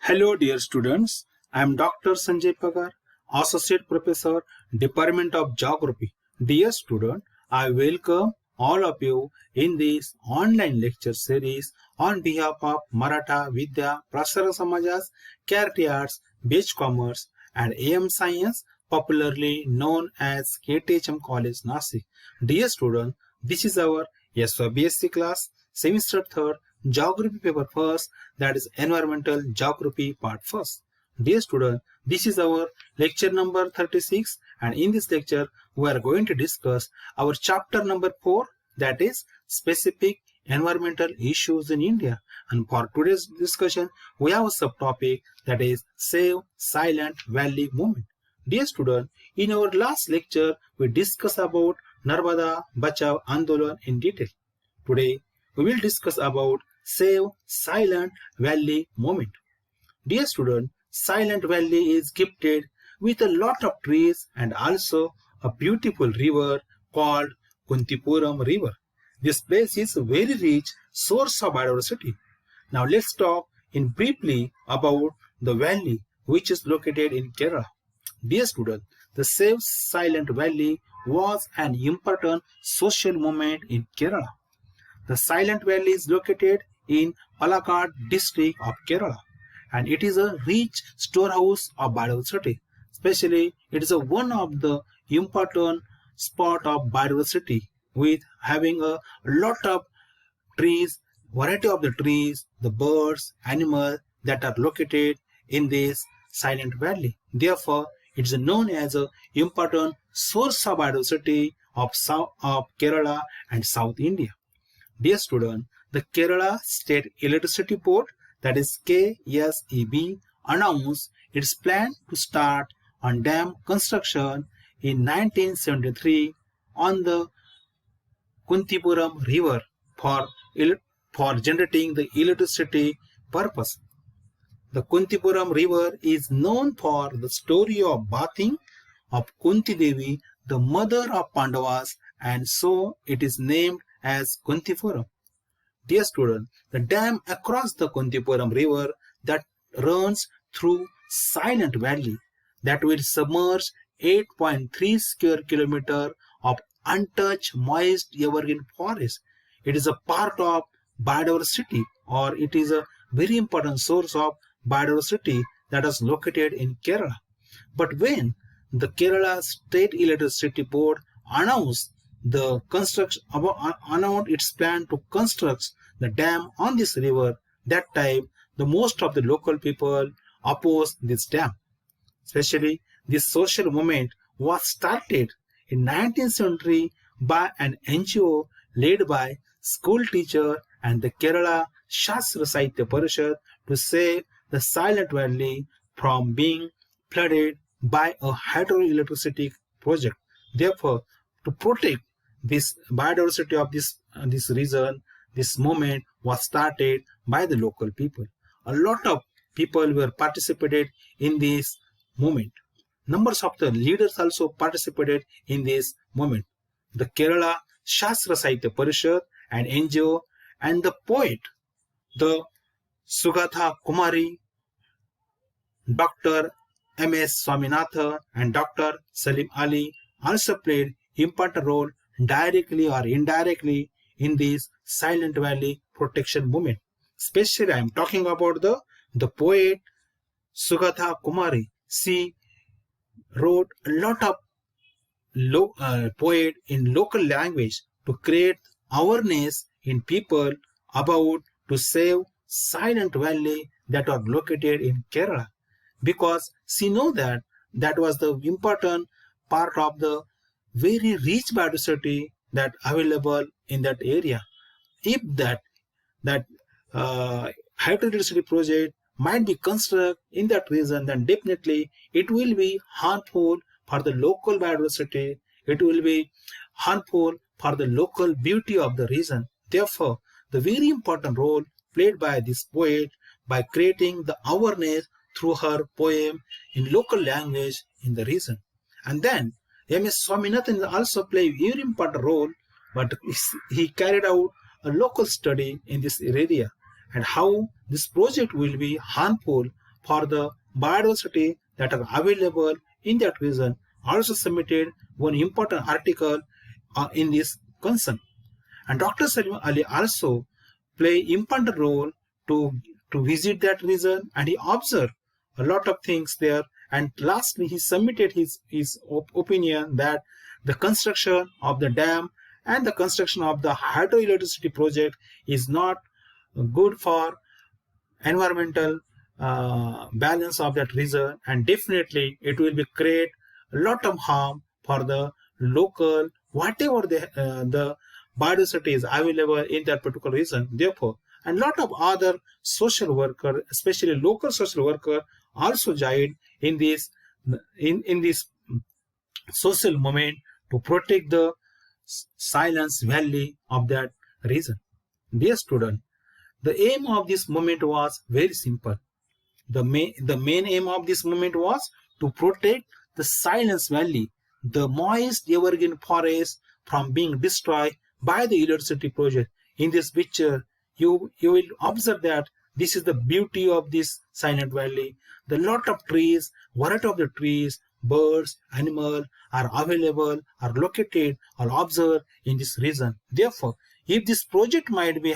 Hello dear students, I am Dr. Sanjay Pagar, Associate Professor, Department of Geography. Dear student, I welcome all of you in this online lecture series on behalf of Maratha Vidya Prasara Samajas, Charity Arts, Beach Commerce and AM Science, popularly known as KTHM College Nasik. Dear student, this is our SYBSC class, semester 3rd, Geography paper 1st, that is Environmental Geography part 1st. Dear student, this is our lecture number 36 and in this lecture we are going to discuss our chapter number 4, that is Specific Environmental Issues in India. And for today's discussion we have a subtopic, that is Save Silent Valley Movement. Dear student, in our last lecture we discussed about Narmada Bachao Andolan in detail. Today we will discuss about Save Silent Valley Movement. Dear student, Silent Valley is gifted with a lot of trees and also a beautiful river called Kuntipuram River. This place is a very rich source of biodiversity. Now let's talk in briefly about the valley which is located in Kerala. Dear student, the Save Silent Valley was an important social movement in Kerala. The Silent Valley is located in Palakkad district of Kerala and it is a rich storehouse of biodiversity. Especially it is one of the important spot of biodiversity with having a lot of trees, variety of the trees, the birds, animals that are located in this Silent Valley. Therefore, it is known as an important source of biodiversity of Kerala and South India. Dear student, the Kerala State Electricity Board, that is KSEB, announced its plan to start on dam construction in 1973 on the Kuntipuram River for generating the electricity purpose. The Kuntipuram River is known for the story of bathing of Kunti Devi, the mother of Pandavas, and so it is named as Kuntipuram. Dear student, the dam across the Kuntipuram River that runs through Silent Valley that will submerge 8.3 square kilometer of untouched moist evergreen forest. It is a part of biodiversity, or it is a very important source of biodiversity that is located in Kerala. But when the Kerala State Electricity Board announced its plan to construct the dam on this river, that time the most of the local people opposed this dam. Especially this social movement was started in 19th century by an NGO led by school teacher and the Kerala Shastra Sahitya Parishad to save the Silent Valley from being flooded by a hydroelectricity project. Therefore, to protect this biodiversity of this region, this movement was started by the local people. A lot of people were participated in this movement. Numbers of the leaders also participated in this movement. The Kerala Shastra Sahitya Parishad and NGO and the poet, the Sugatha Kumari, Dr. M.S. Swaminathan and Dr. Salim Ali also played important role directly or indirectly in this Silent Valley protection movement. Especially I am talking about the poet Sugatha Kumari. She wrote a lot of poet in local language to create awareness in people about to save Silent Valley that are located in Kerala, because she know that was the important part of the very rich biodiversity that available in that area. If that hydroelectricity project might be constructed in that region, then definitely it will be harmful for the local biodiversity. It will be harmful for the local beauty of the region. Therefore, the very important role played by this poet by creating the awareness through her poem in local language in the region. And then M.S. Swaminathan also played a very important role, but he carried out a local study in this area and how this project will be harmful for the biodiversity that are available in that region, also submitted one important article in this concern. And Dr. Salim Ali also play important role to visit that region, and he observed a lot of things there. And lastly, he submitted his opinion that the construction of the dam and the construction of the hydroelectricity project is not good for environmental balance of that region, and definitely it will be create a lot of harm for the local whatever the biodiversity is available in that particular region. Therefore, and lot of other social worker, especially local social worker, also joined in this social movement to protect the silence valley of that region. Dear student, the aim of this movement was very simple. The main aim of this movement was to protect the Silence Valley, the moist evergreen forest, from being destroyed by the electricity project. In this picture, you will observe that this is the beauty of this Silent Valley. The lot of trees, variety of the trees, birds, animals are available, are located, or observed in this region. Therefore, if this project might be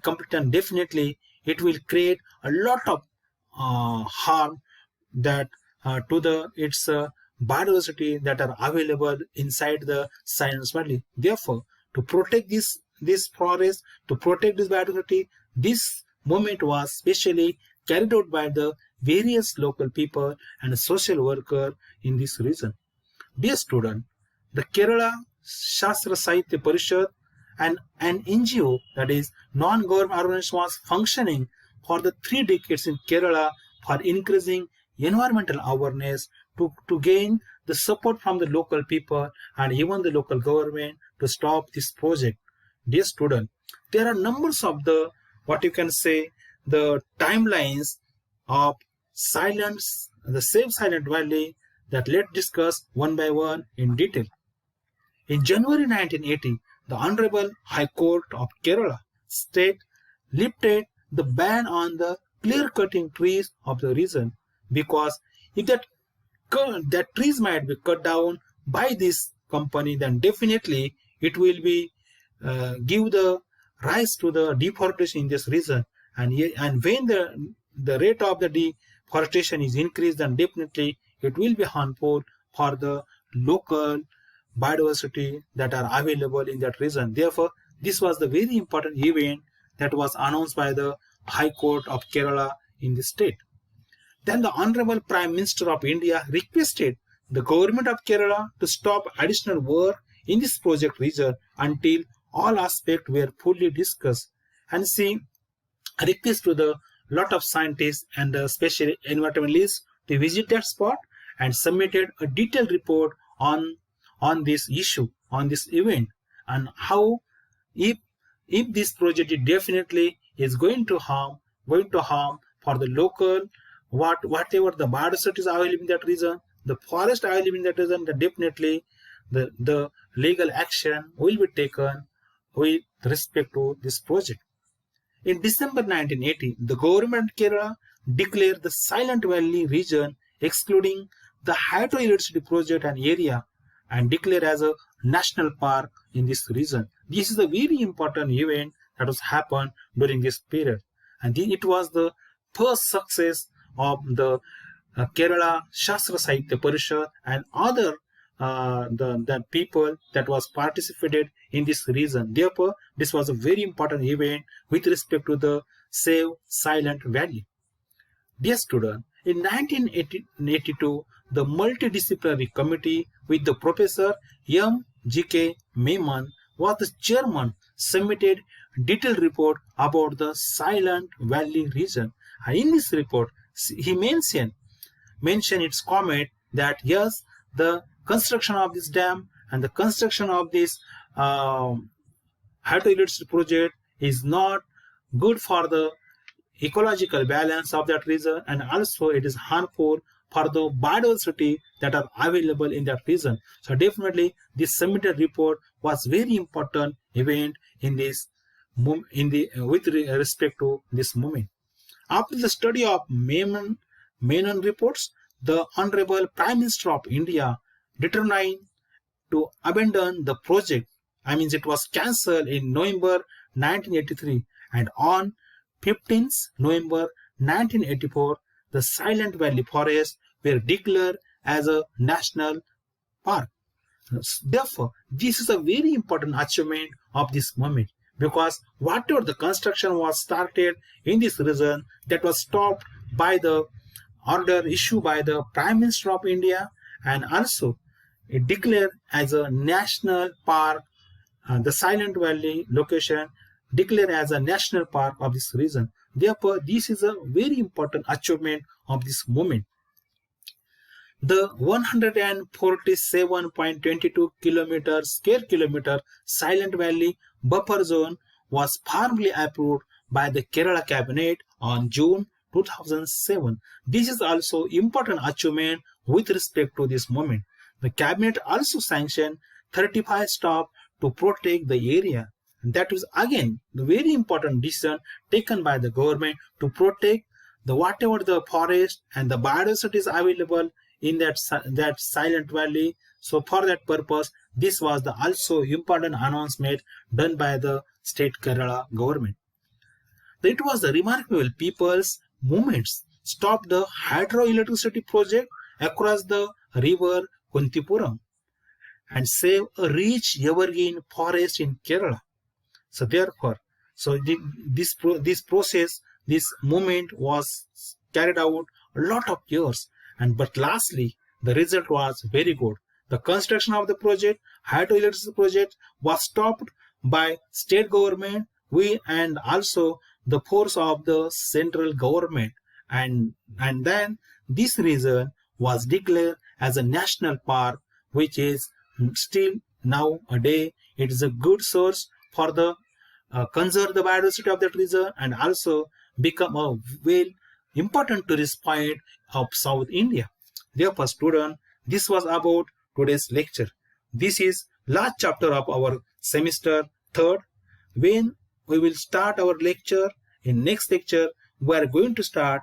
completed, definitely it will create a lot of harm that to the its biodiversity that are available inside the Silence Valley. Therefore, to protect this forest, to protect this biodiversity, this movement was specially carried out by the various local people and social worker in this region. Dear student, the Kerala Shastra Sahitya Parishad, and an NGO, that is non-government organization, was functioning for the 3 decades in Kerala for increasing environmental awareness, to gain the support from the local people and even the local government to stop this project. Dear student, there are numbers of the what you can say the timelines of the Save Silent Valley that let's discuss one by one in detail. In January 1980, the Honorable High Court of Kerala state lifted the ban on the clear-cutting trees of the region, because if that trees might be cut down by this company, then definitely it will be give the rise to the deforestation in this region, and when the rate of the deforestation is increased, then definitely it will be harmful for the local biodiversity that are available in that region. Therefore, this was the very important event that was announced by the High Court of Kerala in the state. Then the Honorable Prime Minister of India requested the government of Kerala to stop additional work in this project region until all aspects were fully discussed, and she requested to the lot of scientists and especially environmentalists to visit that spot and submitted a detailed report on this issue, on this event, and how if this project definitely is going to harm for the local whatever the biodiversity is available in that region, the forest available in that region, that definitely the legal action will be taken with respect to this project. In December 1980, the government of Kerala declared the Silent Valley region, excluding the hydroelectricity project and area, and declared as a national park in this region. This is a very important event that was happened during this period, and it was the first success of the Kerala Shastra Sahitya Parishad and other the people that was participated in this region. Therefore, this was a very important event with respect to the Save Silent Valley. Dear student, in 1982, the multidisciplinary committee with the Professor M. G.K. Memon was the chairman, submitted detailed report about the Silent Valley region. And in this report, he mentioned its comment that yes, the construction of this dam and the construction of this hydroelectricity project is not good for the ecological balance of that region, and also it is harmful for the biodiversity that are available in that region. So definitely this submitted report was very important event in this with respect to this movement. After the study of Memon Menon reports the Honorable Prime Minister of India determined to abandon the project. It was cancelled in November 1983, and on 15th November 1984, the Silent Valley Forests were declared as a national park. Therefore, this is a very important achievement of this movement, because whatever the construction was started in this region, that was stopped by the order issued by the Prime Minister of India, and also it declared as a national park. The Silent Valley location declared as a national park of this region. Therefore, this is a very important achievement of this movement. The 147.22 square kilometer Silent Valley buffer zone was formally approved by the Kerala Cabinet on June 2007. This is also important achievement with respect to this movement. The Cabinet also sanctioned 35 staff to protect the area. And that is again the very important decision taken by the government to protect the whatever the forest and the biodiversity is available in that Silent Valley. So for that purpose, this was the also important announcement done by the state Kerala government. It was the remarkable people's movements stopped the hydroelectricity project across the river Kuntipuram and save a rich evergreen forest in Kerala. So therefore, this movement was carried out a lot of years, but lastly the result was very good. The construction of the project, hydroelectricity project, was stopped by state government, and also the force of the central government, and then this region was declared as a national park, which is still nowadays it is a good source for the conserve the biodiversity of that region, and also become a very important tourist point of South India. Therefore, student, this was about today's lecture. This is last chapter of our semester 3rd. When we will start our lecture in next lecture, we are going to start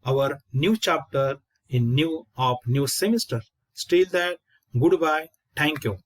our new chapter in new semester. Still that, goodbye. Thank you.